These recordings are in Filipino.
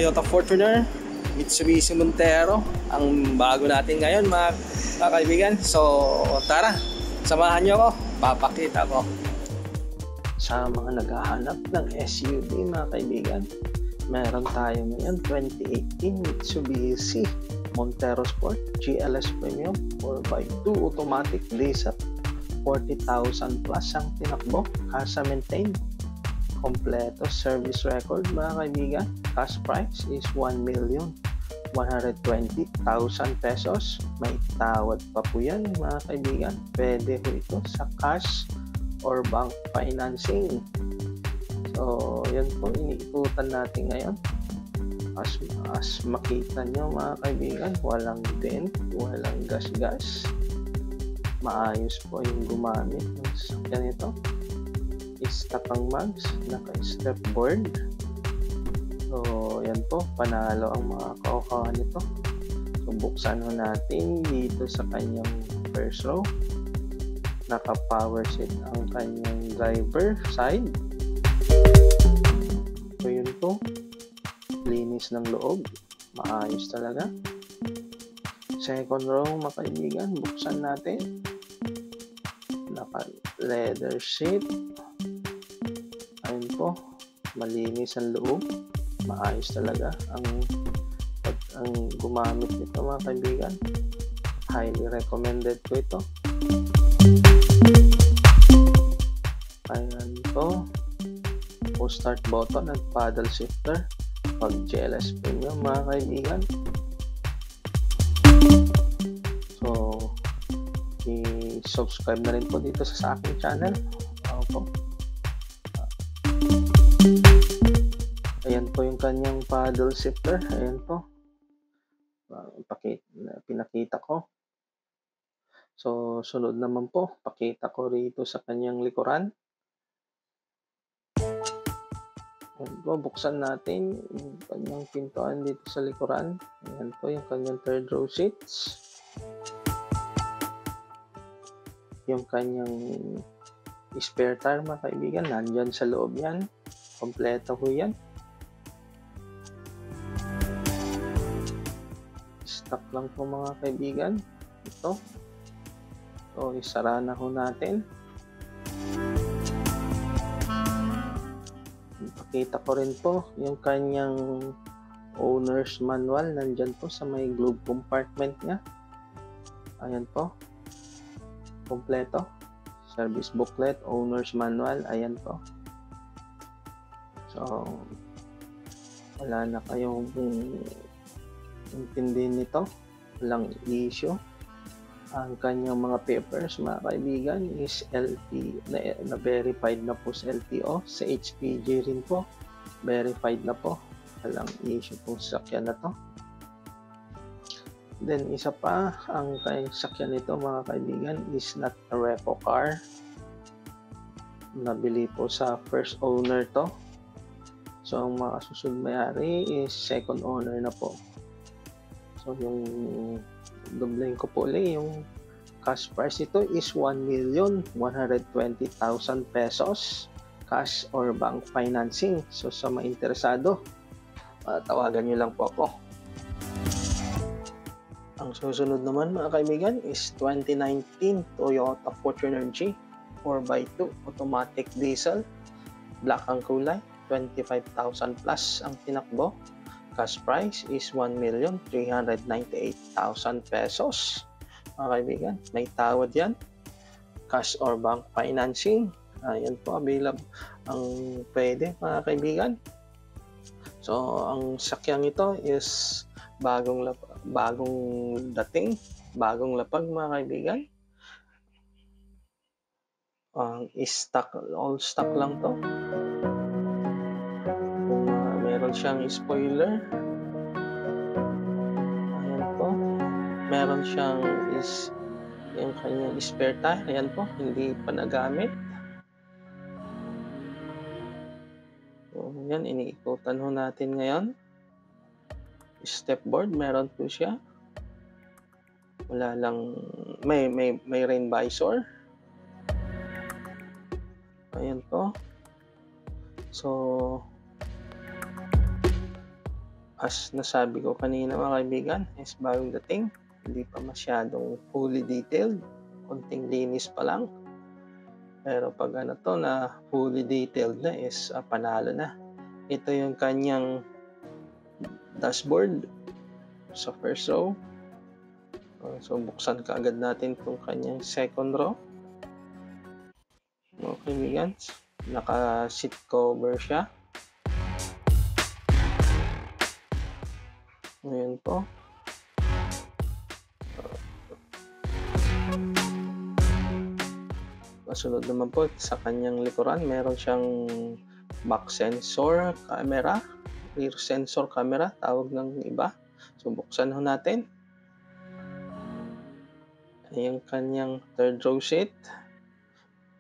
Toyota Fortuner, Mitsubishi Montero ang bago natin ngayon mga kaibigan. So tara, samahan nyo ako, papakita ko. Sa mga naghahanap ng SUV mga kaibigan, meron tayo ngayon 2018 Mitsubishi Montero Sport GLS Premium 4x2 automatic diesel. 40,000 plus ang tinakbo, kasa maintain, kompleto service record mga kaibigan. Cash price is 1,120,000 pesos. May tawad pa po yan mga kaibigan. Pwede po ito sa cash or bank financing. So yan po iniikutan natin ngayon. As makita nyo mga kaibigan, walang dent, walang gas-gas. Maayos po yung gumamit ng sasakyan ito. Stock ang mags, naka-step board. So yan po, panalo ang mga kaukuha nito. So buksan ho natin dito sa kanyang first row. Naka-power seat ang kanyang driver side. So yun po, linis ng loob, maayos talaga. Second row mga kaibigan, buksan natin. Naka leather seat. Ayun po, malinis ang loob, maayos talaga ang gumamit nito mga kaibigan. Highly recommended po ito. Ayan po, push start button at paddle shifter pag GLS Premium mga kaibigan. So i-subscribe na rin po dito sa aking channel. Opo. Ayan po yung kanyang paddle shifter. Ayan po, pinakita ko. So sunod naman po, pakita ko rito sa kanyang likuran. Ayan po, buksan natin yung kanyang pintuan dito sa likuran. Ayan po yung kanyang third row seats. Yung kanyang spare tire mga kaibigan, nandyan sa loob yan. Kompleto ho yan. Stock lang po mga kaibigan. Ito. So isara na ho natin. Pakita ko rin po yung kanyang owner's manual. Nandyan po sa may glove compartment niya. Ayan po, kompleto. Service booklet, owner's manual. Ayan po. So wala na kayong intindihin nito, walang issue. Ang kanyang mga papers mga kaibigan is LT na verified na po sa LTO. Sa HPG rin po, verified na po, walang issue po sa sakyan na to. Then isa pa, ang sakyan nito mga kaibigan is not a repo car. Nabili po sa first owner to. So ang mga susunod may-ari is second owner na po. So yung doubling ko po ulit, yung cash price ito is 1,120,000 pesos. Cash or bank financing. So sa mga interesado, tawagan nyo lang po ako. Ang susunod naman mga kaibigan is 2019 Toyota Fortuner G 4x2 automatic diesel. Black ang kulay, 25,000 plus ang tinakbo. Cash price is 1,398,000 pesos. Mga kaibigan, may tawad yan. Cash or bank financing. Ayan po, available ang pwede mga kaibigan. So ang sakyang ito is bagong dating, bagong lapag mga kaibigan. All stock lang to. Meron siyang spoiler. Ayan po. Meron siyang yung kanyang spare tire. Ayan po, hindi pa nagamit. So, yan, iniikutan ho natin ngayon. Stepboard, meron po siya. Wala lang, may rain visor. Ayan po. So as nasabi ko kanina mga kaibigan, is bagong dating, hindi pa masyadong fully detailed, konting linis pa lang. Pero pag ano to na fully detailed na is panalo na. Ito yung kanyang dashboard sa first row. So buksan ka agad natin itong kanyang second row. Mga kaibigan, naka seat cover siya. Ngayon po. Kasunod naman po sa kanyang likuran, meron siyang back sensor camera, rear sensor camera, tawag ng iba. So buksan ho natin. Yung kanyang third row seat.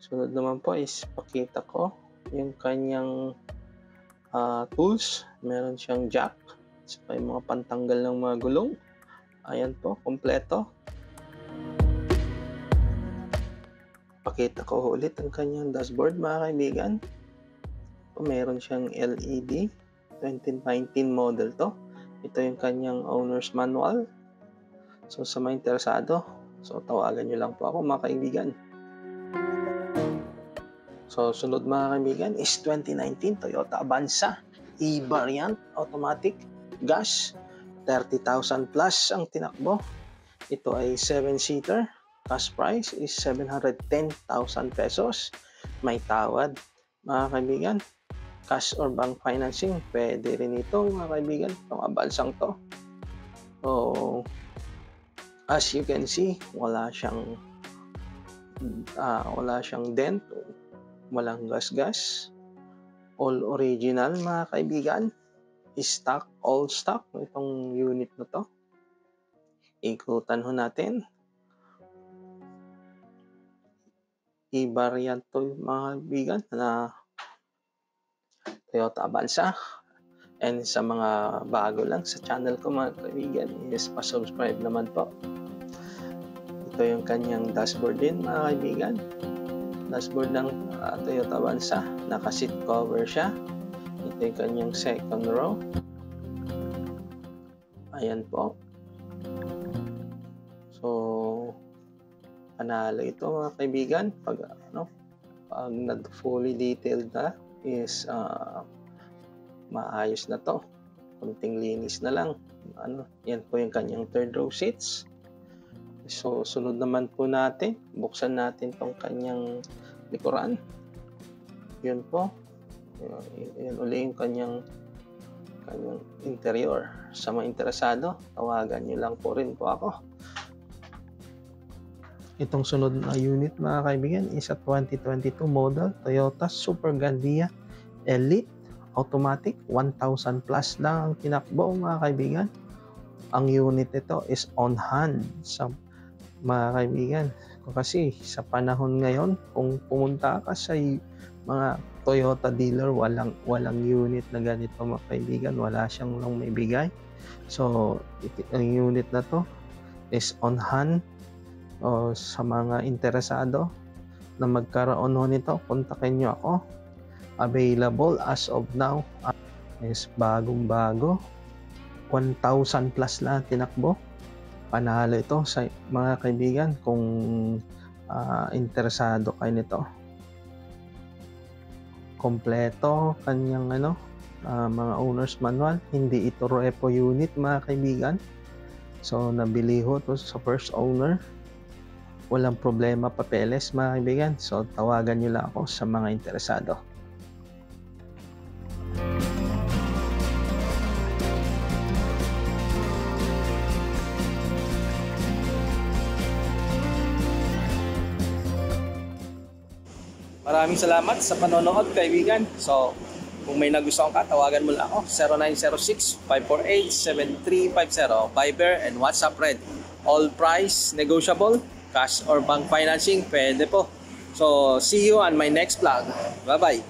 Sunod naman po is pakita ko yung kanyang tools. Meron siyang jack, saka yung mga pantanggal ng mga gulong. Ayan po, kompleto. Pakita ko ulit ang kanyang dashboard mga kaibigan. Meron siyang LED, 2019 model to. Ito yung kanyang owner's manual. So sa mga interesado, so tawagan nyo lang po ako mga kaibigan. So sunod mga kaibigan is 2019 Toyota Avanza E-Variant Automatic Gas. 30,000 plus ang tinakbo. Ito ay 7-seater. Cash price is 710,000 pesos. May tawad mga kaibigan. Cash or bank financing, pwede rin ito mga kaibigan. Itong Avanzang to. So as you can see, wala siyang dent, walang gas-gas, all original mga kaibigan, stock, all stock itong unit na to. Ikutan ho natin. E-Variant to mga kaibigan na Toyota Avanza. And sa mga bago lang sa channel ko mga kaibigan, is pa-subscribe naman po. Ito yung kanyang dashboard din mga kaibigan. Dashboard ng Toyota Avanza. Naka-seat cover siya. Ito yung kanyang second row. Ayan po. So, panalo ito mga kaibigan. Pag fully detailed na is maayos na to. Kunting linis na lang. Yan po yung kanyang third row seats. So, sunod naman po natin. Buksan natin tong kanyang likuran. Yun po. Yan uli yung kanyang interior. Sa mga interesado, tawagan nyo lang po rin po ako. Itong sunod na unit mga kaibigan is a 2022 model Toyota Super Gandia Elite Automatic. 1,000 plus lang ang tinakbo mga kaibigan. Ang unit ito is on hand sa mga kaibigan. Kasi sa panahon ngayon, kung pumunta ka sa mga Toyota dealer, walang unit na ganito mga kaibigan. Wala siyang lang may bigay. So, ang unit na to is on hand. Sa mga interesado na magkaroon nito, kontakin nyo ako. Available as of now is bagong-bago. 1,000 plus lang tinakbo. Panalo ito sa mga kaibigan kung interesado kayo nito. Kompleto kanyang mga owner's manual. Hindi ito repo unit mga kaibigan. So nabili ho to sa first owner. Walang problema papeles mga kaibigan. So tawagan nyo lang ako sa mga interesado. Maraming salamat sa panonood kaibigan. So kung may nagustuhan ka, tawagan mo lang ako. 0906-548-7350. Viber and WhatsApp red. All price negotiable. Cash or bank financing, pwede po. So, see you on my next vlog. Bye-bye.